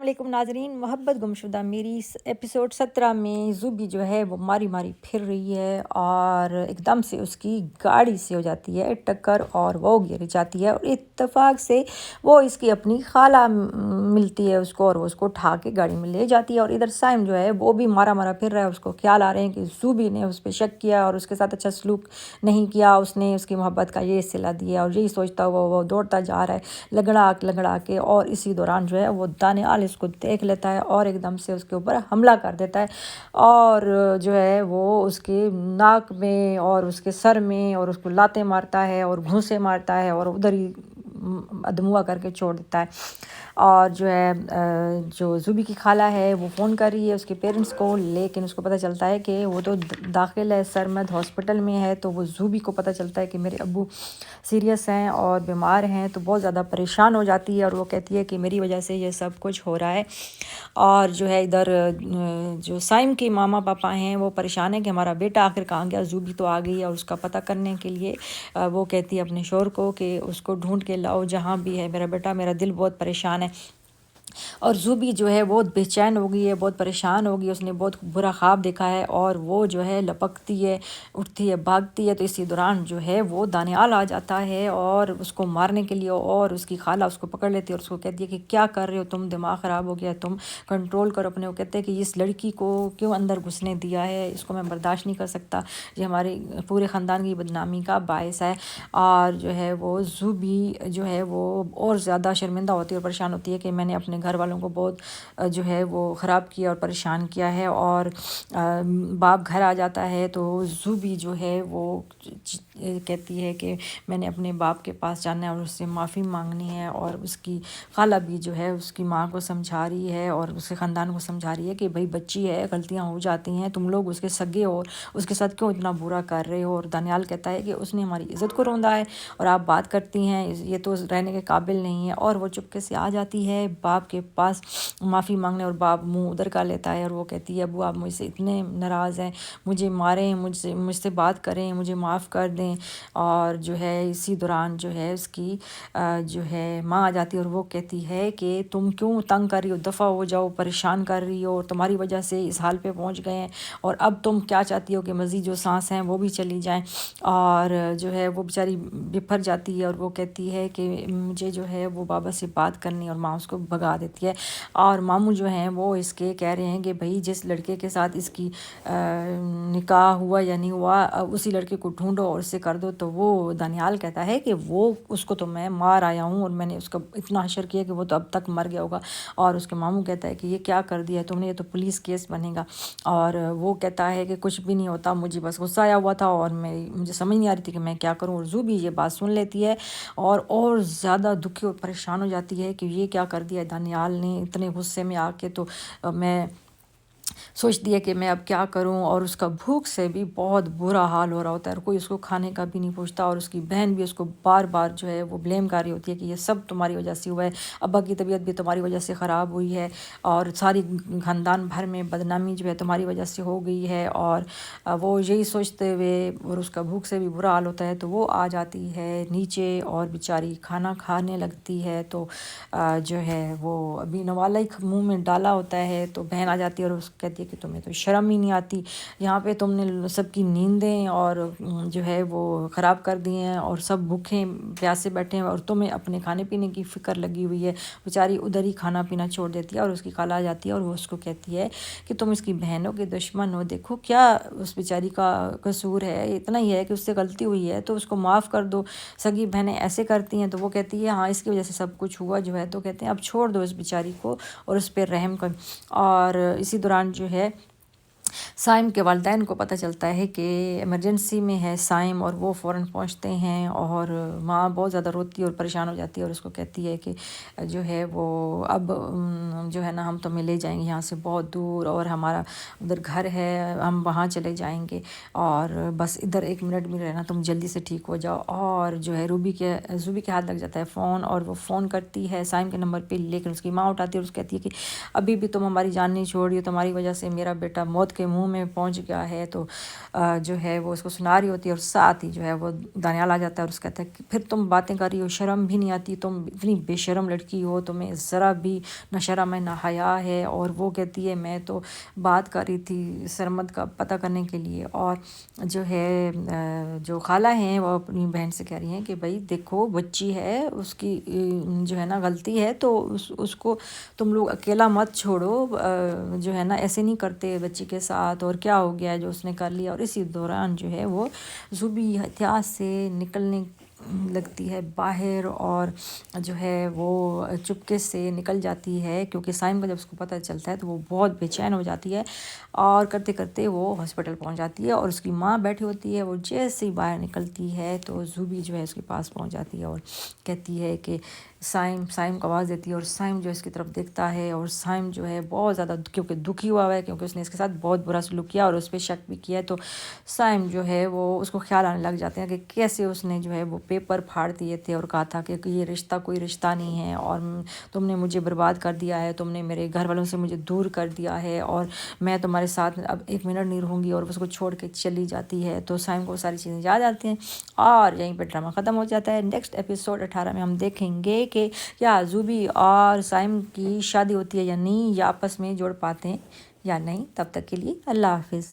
علیکم ناظرین، محبت گمشدہ میری ایپیسوڈ 17 میں زوبی جو ہے وہ ماری ماری پھر رہی ہے اور ایک دم سے اس کی گاڑی سے ہو جاتی ہے ٹکر اور وہ گر جاتی ہے اور اتفاق سے وہ اس کی اپنی خالہ ملتی ہے اس کو اور وہ اس کو اٹھا کے گاڑی میں لے جاتی ہے۔ اور ادھر سائم جو ہے وہ بھی مارا مارا پھر رہا ہے، اس کو خیال آ رہے ہیں کہ زوبی نے اس پہ شک کیا اور اس کے ساتھ اچھا سلوک نہیں کیا، اس نے اس کی محبت کا یہ صلہ دیا اور یہی سوچتا ہوا وہ دوڑتا جا رہا ہے لگڑا کے اور اسی دوران جو ہے وہ دانیال اس کو دیکھ لیتا ہے اور ایک دم سے اس کے اوپر حملہ کر دیتا ہے اور جو ہے وہ اس کے ناک میں اور اس کے سر میں اور اس کو لاتیں مارتا ہے اور گھونسے مارتا ہے اور ادھر ہی ادموا کر کے چھوڑ دیتا ہے۔ اور جو ہے جو زوبی کی خالہ ہے وہ فون کر رہی ہے اس کے پیرنٹس کو، لیکن اس کو پتہ چلتا ہے کہ وہ تو داخل ہے سرمد ہاسپٹل میں ہے، تو وہ زوبی کو پتہ چلتا ہے کہ میرے ابو سیریس ہیں اور بیمار ہیں، تو بہت زیادہ پریشان ہو جاتی ہے اور وہ کہتی ہے کہ میری وجہ سے یہ سب کچھ ہو رہا ہے۔ اور جو ہے ادھر جو سائم کے ماما پاپا ہیں وہ پریشان ہیں کہ ہمارا بیٹا آخر کہاں گیا، زوبی تو آ گئی ہے، اور اس کا پتہ کرنے کے لیے وہ کہتی ہے اپنے شوہر کو کہ اس کو ڈھونڈ کے لاؤ جہاں بھی ہے میرا بیٹا، میرا دل بہت پریشان ہے۔ اور زوبی جو ہے بہت بے چین ہو گئی ہے، بہت پریشان ہو گئی، اس نے بہت برا خواب دیکھا ہے اور وہ جو ہے لپکتی ہے، اٹھتی ہے، بھاگتی ہے، تو اسی دوران جو ہے وہ دانیال آ جاتا ہے اور اس کو مارنے کے لیے، اور اس کی خالہ اس کو پکڑ لیتی ہے اور اس کو کہتی ہے کہ کیا کر رہے ہو تم، دماغ خراب ہو گیا، تم کنٹرول کرو اپنے۔ وہ کہتے ہیں کہ اس لڑکی کو کیوں اندر گھسنے دیا ہے، اس کو میں برداشت نہیں کر سکتا، یہ ہمارے پورے خاندان کی بدنامی کا باعث ہے۔ اور جو ہے وہ زوبی جو ہے وہ اور زیادہ شرمندہ ہوتی ہے اور پریشان ہوتی ہے کہ میں نے اپنے گھر والوں کو بہت جو ہے وہ خراب کیا اور پریشان کیا ہے۔ اور باپ گھر آ جاتا ہے تو زوبی جو ہے وہ کہتی ہے کہ میں نے اپنے باپ کے پاس جانا ہے اور اس سے معافی مانگنی ہے، اور اس کی خالہ بھی جو ہے اس کی ماں کو سمجھا رہی ہے اور اس کے خاندان کو سمجھا رہی ہے کہ بھئی بچی ہے، غلطیاں ہو جاتی ہیں، تم لوگ اس کے سگے ہو، اس کے ساتھ کیوں اتنا برا کر رہے ہو۔ اور دانیال کہتا ہے کہ اس نے ہماری عزت کو روندا ہے اور آپ بات کرتی ہیں، یہ تو رہنے کے قابل نہیں ہے۔ اور وہ چپکے سے آ جاتی ہے باپ کے پاس معافی مانگنے، اور باپ منہ ادھر کا لیتا ہے اور وہ کہتی ہے ابو آپ مجھ سے اتنے ناراض ہیں، مجھے ماریں، مجھ سے بات کریں، مجھے معاف کر دیں۔ اور جو ہے اسی دوران جو ہے اس کی جو ہے ماں آ جاتی ہے اور وہ کہتی ہے کہ تم کیوں تنگ کر رہی ہو، دفع ہو جاؤ، پریشان کر رہی ہو، اور تمہاری وجہ سے اس حال پہ پہنچ گئے ہیں، اور اب تم کیا چاہتی ہو کہ مزید جو سانس ہیں وہ بھی چلی جائیں۔ اور جو ہے وہ بیچاری بپھر جاتی ہے اور وہ کہتی ہے کہ مجھے جو ہے وہ بابا سے بات کرنی، اور ماں اس کو بھگا دیتی ہے۔ اور ماموں جو ہیں وہ اس کے کہہ رہے ہیں کہ بھئی جس لڑکے کے ساتھ اس کی نکاح ہوا یا نہیں ہوا، اسی لڑکے کو ڈھونڈو اور اس سے کر دو۔ تو وہ دانیال کہتا ہے کہ وہ اس کو تو میں مار آیا ہوں اور میں نے اس کا اتنا حشر کیا کہ وہ تو اب تک مر گیا ہوگا۔ اور اس کے ماموں کہتا ہے کہ یہ کیا کر دیا تم نے، یہ تو پولیس کیس بنے گا۔ اور وہ کہتا ہے کہ کچھ بھی نہیں ہوتا، مجھے بس غصہ آیا ہوا تھا اور مجھے سمجھ نہیں آ رہی تھی کہ میں کیا کروں۔ اور زوبی یہ بات سن لیتی ہے اور زیادہ دکھی اور پریشان ہو جاتی ہے کہ یہ کیا کر دیا دانیال نے اتنے غصے میں آ کے، تو میں سوچتی ہے کہ میں اب کیا کروں۔ اور اس کا بھوک سے بھی بہت برا حال ہو رہا ہوتا ہے اور کوئی اس کو کھانے کا بھی نہیں پوچھتا، اور اس کی بہن بھی اس کو بار بار جو ہے وہ بلیم کر رہی ہوتی ہے کہ یہ سب تمہاری وجہ سے ہوا ہے، ابا کی طبیعت بھی تمہاری وجہ سے خراب ہوئی ہے، اور ساری خاندان بھر میں بدنامی جو ہے تمہاری وجہ سے ہو گئی ہے۔ اور وہ یہی سوچتے ہوئے اور اس کا بھوک سے بھی برا حال ہوتا ہے تو وہ آ جاتی ہے نیچے اور بیچاری کھانا کھانے لگتی ہے۔ تو جو ہے وہ ابھی نوالا ہی منہ میں ڈالا ہوتا ہے تو بہن آ جاتی ہے اور اس کہتی ہے کہ تمہیں تو شرم ہی نہیں آتی، یہاں پہ تم نے سب کی نیندیں اور جو ہے وہ خراب کر دی ہیں، اور سب بھوکے پیاسے بیٹھے ہیں اور تمہیں اپنے کھانے پینے کی فکر لگی ہوئی ہے۔ بیچاری ادھر ہی کھانا پینا چھوڑ دیتی ہے اور اس کی خالہ آ جاتی ہے اور وہ اس کو کہتی ہے کہ تم اس کی بہنوں کے دشمن ہو، دیکھو کیا اس بیچاری کا قصور ہے، اتنا ہی ہے کہ اس سے غلطی ہوئی ہے تو اس کو معاف کر دو، سگی بہنیں ایسے کرتی ہیں۔ تو وہ کہتی ہے ہاں اس کی وجہ سے سب کچھ ہوا جو ہے، تو کہتے ہیں اب چھوڑ دو اس بیچاری کو اور اس پہ رحم کر۔ اور اسی دوران جو ہے سائم کے والدین کو پتہ چلتا ہے کہ ایمرجنسی میں ہے سائم، اور وہ فوراً پہنچتے ہیں، اور ماں بہت زیادہ روتی ہے اور پریشان ہو جاتی ہے اور اس کو کہتی ہے کہ جو ہے وہ اب جو ہے نا ہم تمہیں لے جائیں گے یہاں سے بہت دور، اور ہمارا ادھر گھر ہے، ہم وہاں چلے جائیں گے، اور بس ادھر 1 منٹ بھی رہنا، تم جلدی سے ٹھیک ہو جاؤ۔ اور جو ہے زوبی کے ہاتھ لگ جاتا ہے فون، اور وہ فون کرتی ہے سائم کے نمبر پہ، لیکن اس کی ماں اٹھاتی ہے اور اس کہتی ہے کہ ابھی بھی تم ہماری جان نہیں چھوڑ رہی ہو، تمہاری وجہ سے میرا بیٹا موت کے منہ میں پہنچ گیا ہے۔ تو جو ہے وہ اس کو سنا رہی ہوتی ہے، اور ساتھ ہی جو ہے وہ دانیال آ جاتا ہے اور اس کہتا ہے کہ پھر تم باتیں کر رہی ہو، شرم بھی نہیں آتی، تم اتنی بے شرم لڑکی ہو، تمہیں ذرا بھی نہ شرم ہے نہ حیا ہے، اور وہ کہتی ہے میں تو بات کر رہی تھی سرمد کا پتہ کرنے کے لیے، اور جو ہے جو خالہ ہیں وہ اپنی بہن سے کہہ رہی ہیں کہ بھائی دیکھو بچی ہے، اس کی جو ہے نا غلطی ہے، تو اس کو تم لوگ اکیلا مت چھوڑو، جو ہے نا ایسے نہیں کرتے بچی کے ساتھ، اور کیا ہو گیا ہے جو اس نے کر لیا۔ اور اسی دوران جو ہے وہ زوبی احتیاط سے نکلنے لگتی ہے باہر، اور جو ہے وہ چپکے سے نکل جاتی ہے، کیونکہ سائم کا جب اس کو پتہ چلتا ہے تو وہ بہت بے چین ہو جاتی ہے، اور کرتے کرتے وہ ہاسپٹل پہنچ جاتی ہے، اور اس کی ماں بیٹھی ہوتی ہے۔ وہ جیسے ہی باہر نکلتی ہے تو زوبی جو ہے اس کے پاس پہنچ جاتی ہے اور کہتی ہے کہ سائم کو آواز دیتی ہے، اور سائم جو اس کی طرف دیکھتا ہے، اور سائم جو ہے بہت زیادہ کیونکہ دکھی ہوا ہے، کیونکہ اس نے اس کے ساتھ بہت برا سلوک کیا اور اس پہ شک بھی کیا ہے، تو سائم جو ہے وہ اس کو خیال آنے لگ جاتے ہیں کہ کیسے اس نے جو ہے وہ پیپر پھاڑ دیے تھے اور کہا تھا کہ یہ رشتہ کوئی رشتہ نہیں ہے، اور تم نے مجھے برباد کر دیا ہے، تم نے میرے گھر والوں سے مجھے دور کر دیا ہے، اور میں تمہارے ساتھ اب ایک منٹ نہیں رہوں گی، اور اس کو چھوڑ کے چلی جاتی ہے۔ تو سائم کو ساری چیزیں یاد آتی ہیں، اور یہیں پہ ڈرامہ ختم ہو جاتا ہے۔ نیکسٹ ایپیسوڈ 18 میں ہم دیکھیں گے کہ کیا زوبی اور سائم کی شادی ہوتی ہے یا نہیں، یا آپس میں جوڑ پاتے ہیں یا نہیں۔ تب تک کے لیے اللہ حافظ۔